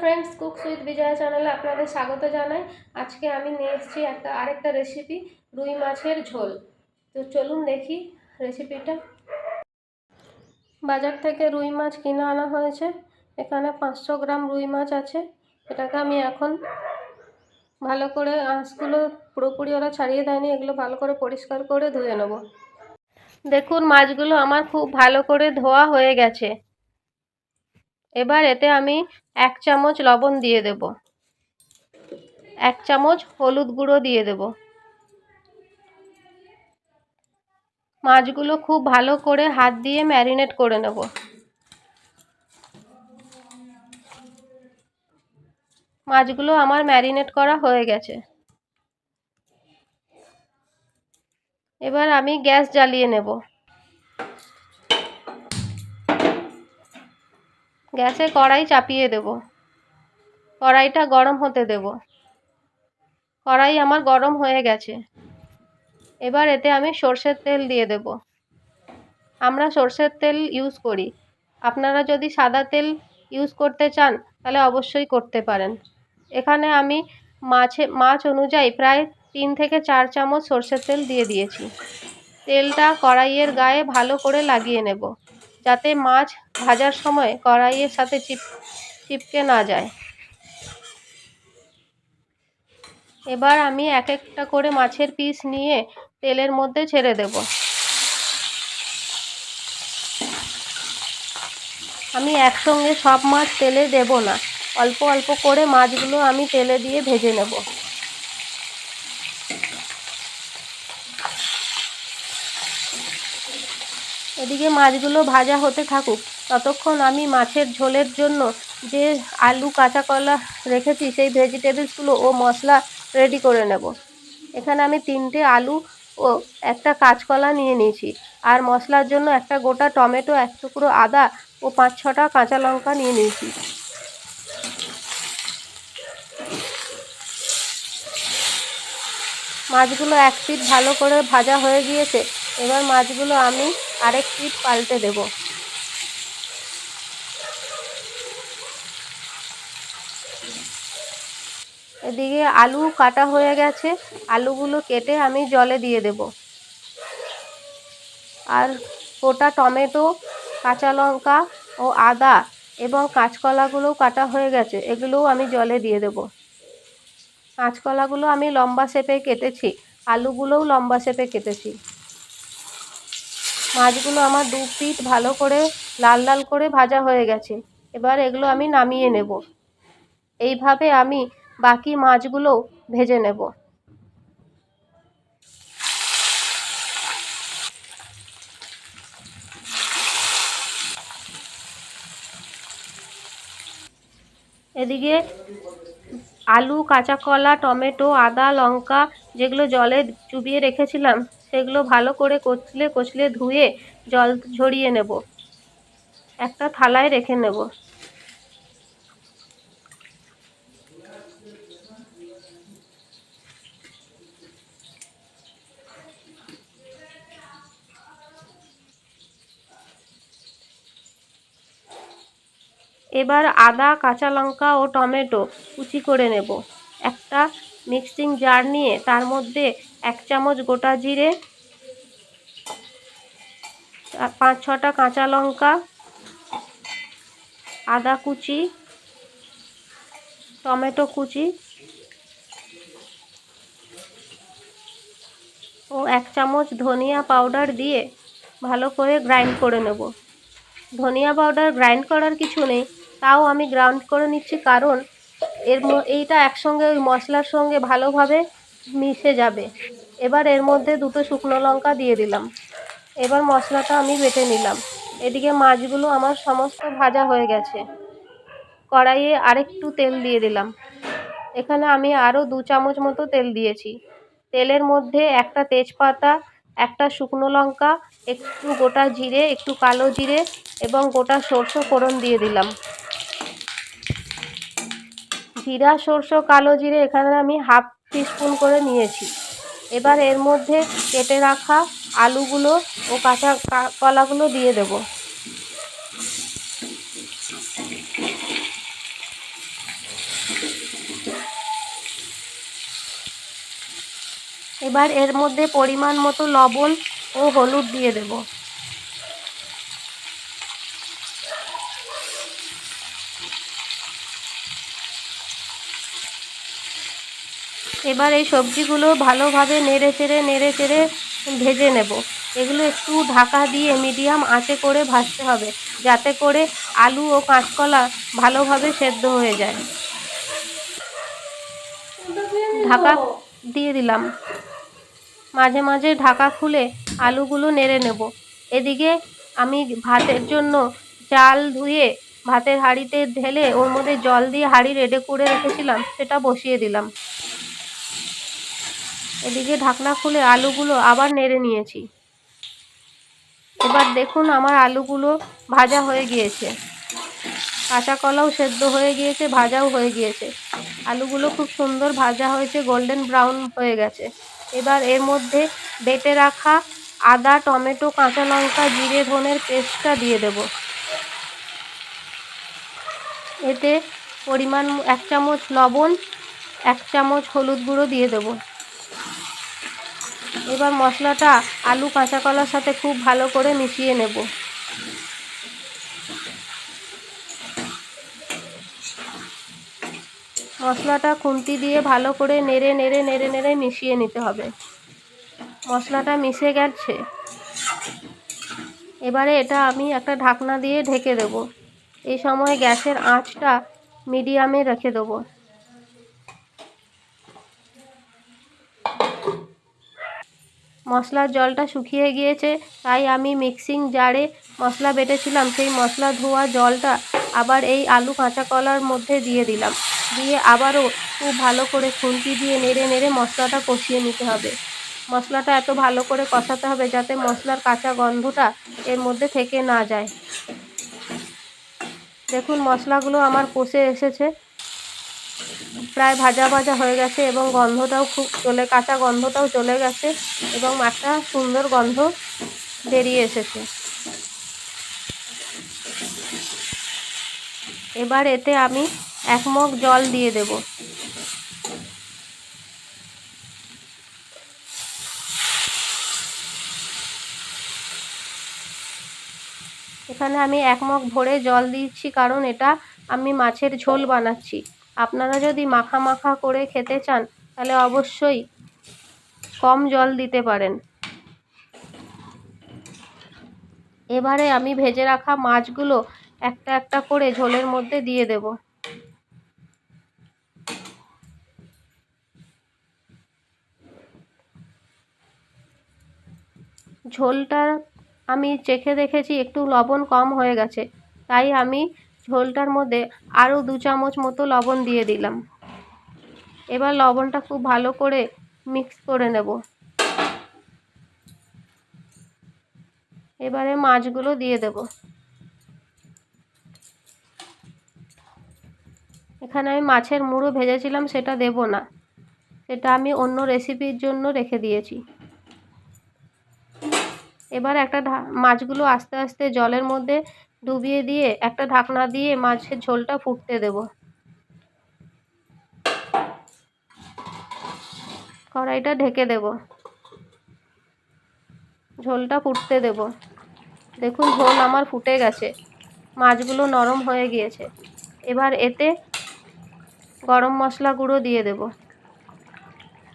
Friends, cooks with Bijoya চ্যানেলে আপনাদের স্বাগত জানাই। আজকে আমি নিয়ে এসেছি আরেকটা রেসিপি, রুই মাছের ঝোল। তো চলুন দেখি রেসিপিটা। বাজার থেকে রুই মাছ কিনে আনা হয়েছে। এখানে 500 গ্রাম রুই মাছ আছে। এটাকে আমি এখন ভালো করে, আঁশগুলো পুরোপুরি ওরা ছাড়িয়ে দেয়নি, এগুলো ভালো করে পরিষ্কার করে ধুয়ে নেব। দেখুন, মাছগুলো আমার খুব ভালো করে ধোয়া হয়ে গেছে। এবার এতে আমি 1 চামচ লবণ দিয়ে দেব, 1 চামচ হলুদ গুঁড়ো দিয়ে দেব। মাছগুলো খুব ভালো করে হাত দিয়ে ম্যারিনেট করে নেব। মাছগুলো আমার ম্যারিনেট করা হয়ে গেছে। এবার আমি গ্যাস জ্বালিয়ে নেব। গ্যাসে কড়াই চাপিয়ে দেব। কড়াইটা গরম হতে দেব। কড়াই আমার গরম হয়ে গেছে। এবার এতে আমি সরষের তেল দিয়ে দেব। আমরা সরষের তেল ইউজ করি। আপনারা যদি সাদা তেল ইউজ করতে চান তাহলে অবশ্যই করতে পারেন। এখানে আমি মাছ অনুযায়ী প্রায় 3 থেকে 4 চামচ সরষের তেল দিয়ে দিয়েছি। তেলটা কড়াইয়ের গায়ে ভালো করে লাগিয়ে নেব, যাতে মাছ ভাজার সময় কড়াইয়ের সাথে চিপকে না যায়। এবার আমি এক একটা করে মাছের পিস নিয়ে তেলের মধ্যে ছেড়ে দেব। আমি একসঙ্গে সব মাছ তেলে দেব না, অল্প অল্প করে মাছগুলো আমি তেলে দিয়ে ভেজে নেব। এদিকে মাছগুলো ভাজা হতে থাকুক, ততক্ষণ আমি মাছের ঝোলের জন্য যে আলু, কাঁচা কলা রেখেছি সেই ভেজিটেবলসগুলো ও মশলা রেডি করে নেব। এখানে আমি 3টে আলু ও একটা কাঁচকলা নিয়ে নিয়েছি। আর মশলার জন্য একটা গোটা টমেটো, 1 টুকরো আদা ও 5-6টা কাঁচা লঙ্কা নিয়ে নিয়েছি। মাছগুলো এক পিঠ ভালো করে ভাজা হয়ে গিয়েছে। এবার মাছগুলো আমি আরেক পিঠ পাল্টে দেব। এদিকে আলু কাটা হয়ে গেছে। আলুগুলো কেটে আমি জলে দিয়ে দেব। আর গোটা টমেটো, কাঁচা লঙ্কা ও আদা এবং কাঁচকলাগুলোও কাটা হয়ে গেছে, এগুলোও আমি জলে দিয়ে দেব। কাঁচকলাগুলো আমি লম্বা শেপে কেটেছি, আলুগুলোও লম্বা শেপে কেটেছি। মাছগুলো আমার 2 পিঠ ভালো করে লাল লাল করে ভাজা হয়ে গেছে। এবার এগুলো আমি নামিয়ে নেব। এইভাবে আমি বাকি মাছগুলোও ভেজে নেব। এদিকে আলু, কাঁচা কলা, টমেটো, আদা, লঙ্কা যেগুলো জলে চুবিয়ে রেখেছিলাম সেগুলো ভালো করে কচলে ধুয়ে জল ঝরিয়ে নেব। একটা থালায় রেখে নেব। এবার আদা, কাঁচা লঙ্কা ও টমেটো কুচি করে নেব। একটা মিক্সিং জার নিয়ে তার মধ্যে 1 চামচ গোটা জিরে, 5-6টা কাঁচা লঙ্কা, আদা কুচি, টমেটো কুচি ও 1 চামচ ধনিয়া পাউডার দিয়ে ভালো করে গ্রাইন্ড করে নেব। ধনিয়া পাউডার গ্রাইন্ড করার কিছু নেই, তাও আমি গ্রাইন্ড করে নিচ্ছি, কারণ এইটা একসঙ্গে ওই মশলার সঙ্গে ভালোভাবে মিশে যাবে। এবার এর মধ্যে 2টো শুকনো লঙ্কা দিয়ে দিলাম। এবার মশলাটা আমি বেটে নিলাম। এদিকে মাছগুলো আমার সমস্ত ভাজা হয়ে গেছে। কড়াইয়ে আরেকটু তেল দিয়ে দিলাম। এখানে আমি আরও 2 চামচ মতো তেল দিয়েছি। তেলের মধ্যে একটা তেজপাতা, একটা শুকনো লঙ্কা, একটু গোটা জিরে, একটু কালো জিরে এবং গোটা সরষে ফোড়ন দিয়ে দিলাম। জিরা, সরষে, কালো জিরে এখানে আমি হাফ টিস্পুন করে নিয়েছি। এবার এর মধ্যে কেটে রাখা আলুগুলো ও কাঁচা কলাগুলো দিয়ে দেব। এবার এর মধ্যে পরিমাণ মতো লবণ ও হলুদ দিয়ে দেব। এবার এই সবজিগুলো ভালোভাবে নেড়ে চেড়ে ভেজে নেব। এগুলো একটু ঢাকা দিয়ে মিডিয়াম আঁচে করে ভাজতে হবে, যাতে করে আলু ও কাঁচকলা ভালোভাবে সেদ্ধ হয়ে যায়। ঢাকা দিয়ে দিলাম। মাঝে মাঝে ঢাকা খুলে আলুগুলো নেড়ে নেব। এদিকে আমি ভাতের জন্য চাল ধুয়ে ভাতের হাঁড়িতে ঢেলে ওর মধ্যে জল দিয়ে হাঁড়ি রেডি করে রেখেছিলাম, সেটা বসিয়ে দিলাম। এদিকে ঢাকনা খুলে আলুগুলো আবার নেড়ে নিয়েছি। এবার দেখুন আমার আলুগুলো ভাজা হয়ে গিয়েছে, কাঁচা কলাও সেদ্ধ হয়ে গিয়েছে, ভাজাও হয়ে গিয়েছে। আলুগুলো খুব সুন্দর ভাজা হয়েছে, গোল্ডেন ব্রাউন হয়ে গেছে। এবার এর মধ্যে বেটে রাখা আদা, টমেটো, কাঁচা লঙ্কা, জিরে ধনের পেস্টটা দিয়ে দেব। এতে পরিমাণ 1 চামচ লবণ, 1 চামচ হলুদ গুঁড়ো দিয়ে দেব। এবার মশলাটা আলু কাঁচা কলার সাথে খুব ভালো করে মিশিয়ে নেব। মশলাটা খুন্তি দিয়ে ভালো করে নেড়ে মিশিয়ে নিতে হবে। মশলাটা মিশে গেছে। এবারে এটা আমি একটা ঢাকনা দিয়ে ঢেকে দেব। এই সময় গ্যাসের আঁচটা মিডিয়ামে রেখে দেবো। মশলার জলটা শুকিয়ে গিয়েছে, তাই আমি মিক্সিং জারে মশলা বেটেছিলাম সেই মশলা ধোয়া জলটা আবার এই আলু কাঁচা কলার মধ্যে দিয়ে দিলাম। দিয়ে আবারও খুব ভালো করে খুন্তি দিয়ে নেড়ে মশলাটা কষিয়ে নিতে হবে। মশলাটা এত ভালো করে কষাতে হবে যাতে মশলার কাঁচা গন্ধটা এর মধ্যে থেকে না যায়। দেখুন মশলাগুলো আমার কষে এসেছে, প্রায় ভাজা হয়ে গেছে এবং গন্ধটাও কাঁচা গন্ধটাও চলে গেছে এবং একটা সুন্দর গন্ধ বেরিয়ে এসেছে। এবার এতে আমি 1 মগ জল দিয়ে দেব। এখানে আমি 1 মগ ভরে জল দিচ্ছি, কারণ এটা আমি মাছের ঝোল বানাচ্ছি। আপনারা যদি মাখা মাখা করে খেতে চান তাহলে অবশ্যই কম জল দিতে পারেন। এবারে আমি ভেজে রাখা মাছগুলো একটা করে ঝোলের মধ্যে দিয়ে দেব। ঝোলটা আমি চেখে দেখেছি একটু লবণ কম হয়ে গেছে, তাই আমি ঝোলটার মধ্যে আরও 2 চামচ মতো লবণ দিয়ে দিলাম। এবার লবণটা খুব ভালো করে মিক্স করে নেব। এবারে মাছগুলো দিয়ে দেব। এখানে আমি মাছের মুড়ো ভেজেছিলাম, সেটা দেব না, সেটা আমি অন্য রেসিপির জন্য রেখে দিয়েছি। এবার মাছগুলো আস্তে আস্তে জলের মধ্যে ডুবিয়ে দিয়ে একটা ঢাকনা দিয়ে মাছের ঝোলটা ফুটতে দেব। কড়াইটা ঢেকে দেব, ঝোলটা ফুটতে দেব। দেখুন ঝোল আমার ফুটে গেছে, মাছগুলো নরম হয়ে গিয়েছে। এবার এতে গরম মশলা গুঁড়ো দিয়ে দেব।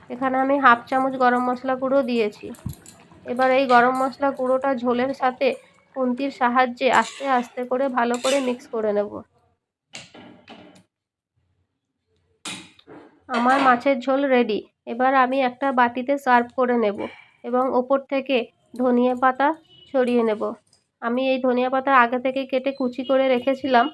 এখানে আমি 1/2 চামচ গরম মশলা গুঁড়ো দিয়েছি। এবার এই গরম মশলা গুঁড়োটা ঝোলের সাথে খুন্তির সাহায্যে আস্তে আস্তে করে ভালো করে মিক্স করে নেব। আমার মাছের ঝোল রেডি। এবার আমি একটা বাটিতে সার্ভ করে নেব এবং ওপর থেকে ধনিয়া পাতা ছড়িয়ে নেব। আমি এই ধনিয়া পাতা আগে থেকে কেটে কুচি করে রেখেছিলাম,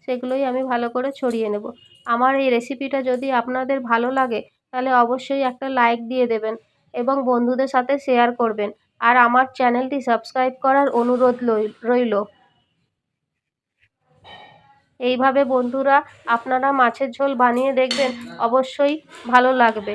সেগুলোই আমি ভালো করে ছড়িয়ে নেব। আমার এই রেসিপিটা যদি আপনাদের ভালো লাগে তাহলে অবশ্যই একটা লাইক দিয়ে দেবেন এবং বন্ধুদের সাথে শেয়ার করবেন। আর আমার চ্যানেলটি সাবস্ক্রাইব করার অনুরোধ রইল। এইভাবে বন্ধুরা আপনারা মাছের ঝোল বানিয়ে দেখবেন, অবশ্যই ভালো লাগবে।